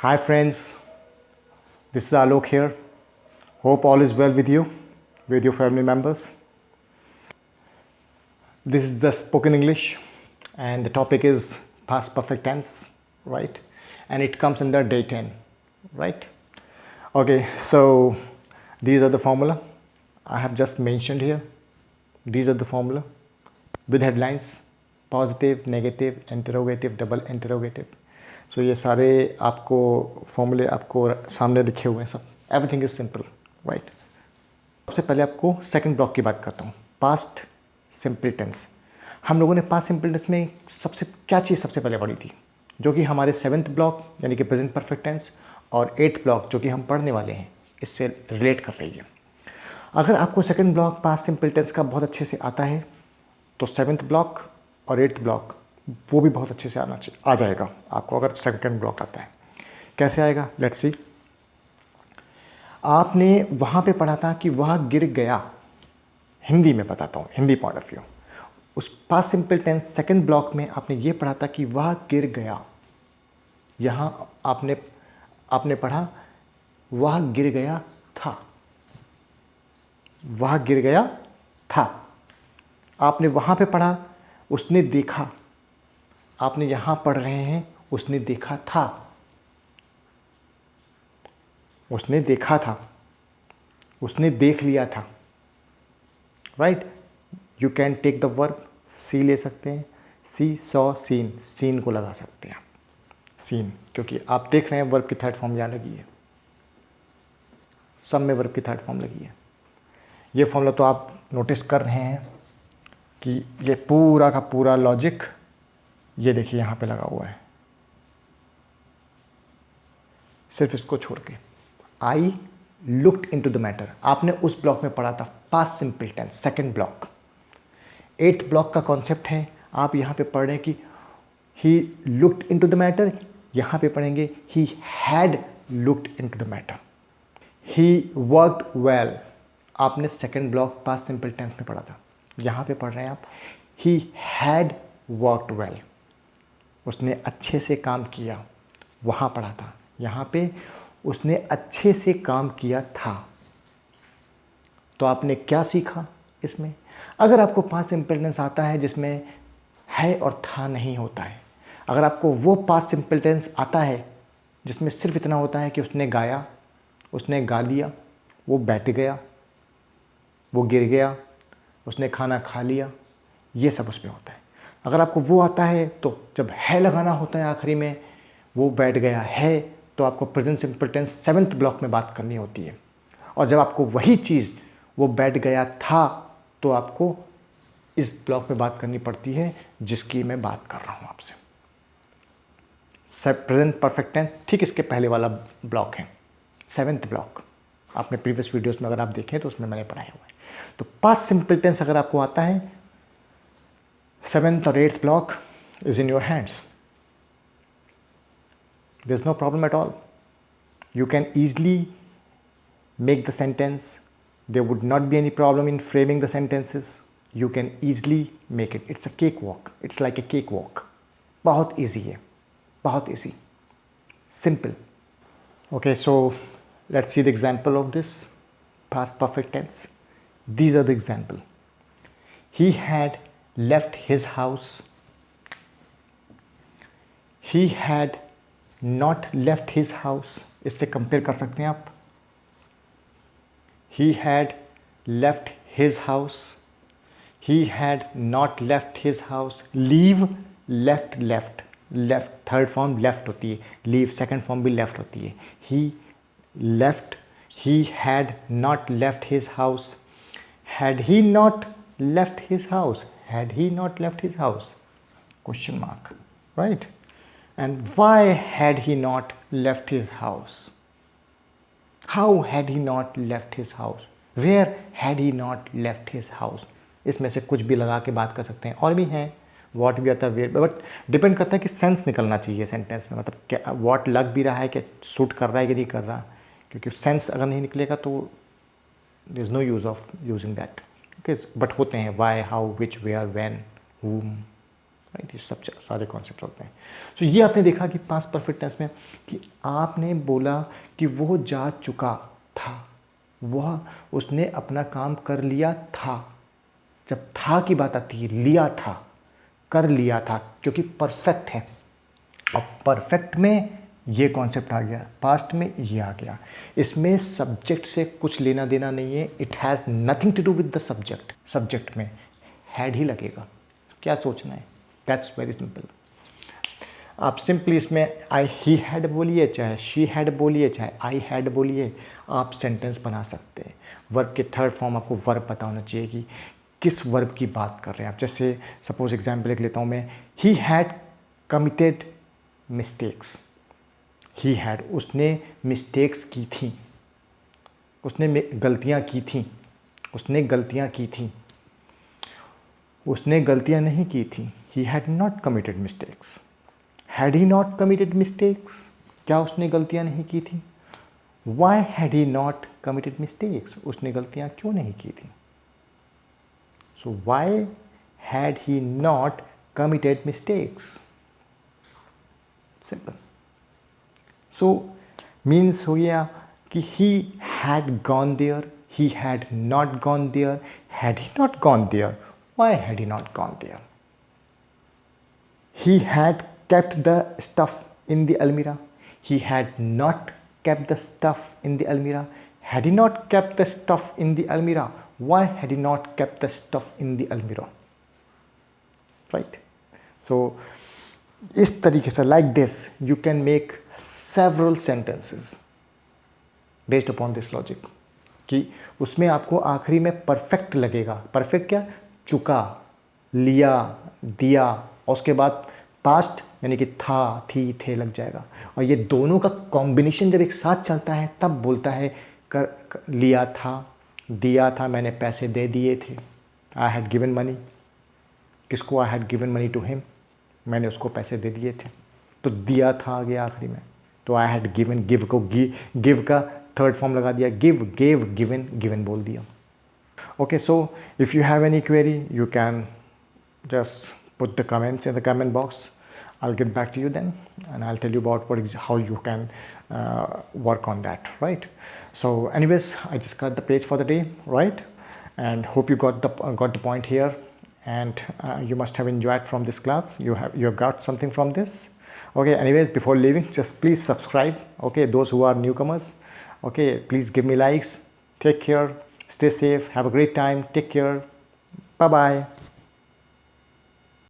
Hi friends, this is Alok here. Hope all is well with you, with your family members. This is the spoken English and the topic is past perfect tense, right? And it comes under day 10, right? Okay, so these are the formula I have just mentioned here. These are the formula with headlines positive negative interrogative double interrogative so ये सारे आपको फॉर्मूले आपको सामने लिखे हुए हैं सब एवरीथिंग इज सिंपल राइट। सबसे पहले आपको सेकंड ब्लॉक की बात करता हूँ पास्ट सिंपल टेंस। हम लोगों ने पास्ट सिंपल टेंस में सबसे क्या चीज़ सबसे पहले पढ़ी थी जो कि हमारे सेवन्थ ब्लॉक यानी कि प्रेजेंट परफेक्ट टेंस और एट्थ ब्लॉक जो कि हम पढ़ने वाले हैं इससे रिलेट कर रही है। अगर आपको second block past simple tense का बहुत अच्छे से आता है तो सेवन्थ ब्लॉक और एट्थ ब्लॉक वो भी बहुत अच्छे से आ जाएगा आपको अगर सेकंड ब्लॉक आता है। कैसे आएगा लेट्स सी। आपने वहाँ पे पढ़ा था कि वह गिर गया, हिंदी में बताता हूँ हिंदी पॉइंट ऑफ व्यू। उस past simple tense second block में आपने ये पढ़ा था कि वह गिर गया। यहाँ आपने पढ़ा वह गिर गया था, वह गिर गया था। आपने वहाँ पे पढ़ा उसने देखा, आपने यहाँ पढ़ रहे हैं उसने देखा था, उसने देखा था, उसने देख लिया था, right. You can take the verb see ले सकते हैं, सी सॉ सीन, सीन को लगा सकते हैं आप सीन, क्योंकि आप देख रहे हैं वर्ब की थर्ड फॉर्म यहाँ लगी है, सब में वर्ब की थर्ड फॉर्म लगी है। ये फॉर्मूला तो आप नोटिस कर रहे हैं कि ये पूरा का पूरा लॉजिक ये देखिए यहाँ पे लगा हुआ है, सिर्फ इसको छोड़ के। I looked into the matter आपने उस ब्लॉक में पढ़ा था past simple tense second block. Eighth block का कॉन्सेप्ट है, आप यहाँ पे पढ़ रहे हैं कि he looked into the matter, यहाँ पे पढ़ेंगे he had looked into the matter. He worked well आपने second block past simple tense में पढ़ा था, यहाँ पे पढ़ रहे हैं आप ही हैड वर्कड वेल, उसने अच्छे से काम किया, वहाँ पढ़ा था, यहाँ पे उसने अच्छे से काम किया था। तो आपने क्या सीखा इसमें? अगर आपको पास्ट सिंपल टेंस आता है जिसमें है और था नहीं होता है, अगर आपको वो पास्ट सिंपल टेंस आता है जिसमें सिर्फ इतना होता है कि उसने गाया, उसने गा लिया, वो बैठ गया, वो गिर गया, उसने खाना खा लिया, ये सब उसमें होता है। अगर आपको वो आता है तो जब है लगाना होता है आखिरी में, वो बैठ गया है, तो आपको present simple tense seventh block में बात करनी होती है। और जब आपको वही चीज़ वो बैठ गया था तो आपको इस ब्लॉक में बात करनी पड़ती है जिसकी मैं बात कर रहा हूँ आपसे। प्रेजेंट परफेक्ट टेंस ठीक इसके पहले वाला ब्लॉक है सेवन्थ ब्लॉक। आपने प्रीवियस वीडियोस में अगर आप देखें तो उसमें मैंने पढ़ाया हुआ है। तो पास्ट सिंपल टेंस अगर आपको आता है, सेवन्थ और eighth block is in your hands, there's no problem at all. You can easily make the sentence. There would not be any problem in framing the sentences. You can easily make it. It's a cakewalk. It's like a cakewalk. बहुत easy है, बहुत easy, simple. Okay, so let's see the example of this past perfect tense. These are the example. He had left his house. He had not left his house. इससे compare कर सकते हैं आप। He had left his house. He had not left his house. Leave, left, left. Left third form left होती है, leave second form भी left होती है। He left. He had not left his house. Had he not left his house? Had he not left his house? Question mark, right? And why had he not left his house? How had he not left his house? Where had he not left his house? इसमें से कुछ भी लगा के बात कर सकते हैं, और भी हैं, what भी आता है, where, बट डिपेंड करता है कि सेंस निकलना चाहिए सेंटेंस में, मतलब क्या what लग भी रहा है, क्या सूट कर रहा है कि नहीं कर रहा, क्योंकि सेंस अगर नहीं निकलेगा तो there is no use of using that. Okay, but होते हैं why, how, which, where, when, whom, right. ये सब सारे कॉन्सेप्ट होते हैं। तो ये आपने देखा कि पास्ट परफेक्ट टेंस में कि आपने बोला कि वो जा चुका था, वह उसने अपना काम कर लिया था। जब था की बात आती है, लिया था, कर लिया था, क्योंकि परफेक्ट है। अब परफेक्ट में ये कॉन्सेप्ट आ गया, पास्ट में ये आ गया। इसमें सब्जेक्ट से कुछ लेना देना नहीं है, it has nothing to do with the subject. Subject में हैड ही लगेगा, क्या सोचना है, दैट्स वेरी सिंपल। आप सिंपली इसमें आई ही हैड बोलिए, चाहे शी हैड बोलिए, चाहे आई हैड बोलिए, आप सेंटेंस बना सकते हैं। वर्ब के थर्ड फॉर्म आपको वर्ब पता होना चाहिए कि किस वर्ब की बात कर रहे हैं आप। जैसे सपोज एग्जाम्पल एक लेता हूँ मैं, he had committed mistakes. He had, उसने मिस्टेक्स की थी, उसने गलतियाँ की थी, उसने गलतियाँ की थी, उसने गलतियाँ नहीं की थी। He had not committed mistakes. Had he not committed mistakes, क्या उसने गलतियाँ नहीं की थी? Why had he not committed mistakes, उसने गलतियाँ क्यों नहीं की थी? So why had he not committed mistakes, simple. So means हो गया कि he had gone there, he had not gone there, had he not gone there, why had he not gone there? He had kept the stuff in the almirah. He had not kept the stuff in the almirah. Had he not kept the stuff in the almirah? Why had he not kept the stuff in the almirah? Right? So, इस तरीके से like this you can make several sentences based upon this logic. कि उसमें आपको आखिरी में perfect लगेगा। Perfect क्या? चुका, लिया, दिया, और उसके बाद पास्ट यानी कि था, थी, थे लग जाएगा। और ये दोनों का कॉम्बिनेशन जब एक साथ चलता है तब बोलता है लिया था, दिया था, मैंने पैसे दे दिए थे। आई हैड गिवन मनी, किसको? I had given money to him, मैंने उसको पैसे दे दिए थे। तो दिया था आ गया आखिरी में, तो आई हैड गिवन, गिव को गिव का थर्ड फॉर्म लगा दिया, गिव, गेव, गिवन, गिवन बोल दिया। Okay, so if you have any query you can just put the comments in the comment box. I'll get back to you then, and I'll tell you about how you can work on that, right? So anyways, I just cut the page for the day, right? And hope you got the point here, and you must have enjoyed from this class. You have got something from this. Okay, anyways, before leaving, just please subscribe. Okay, those who are newcomers, okay, please give me likes. Take care, stay safe, have a great time, take care, bye bye.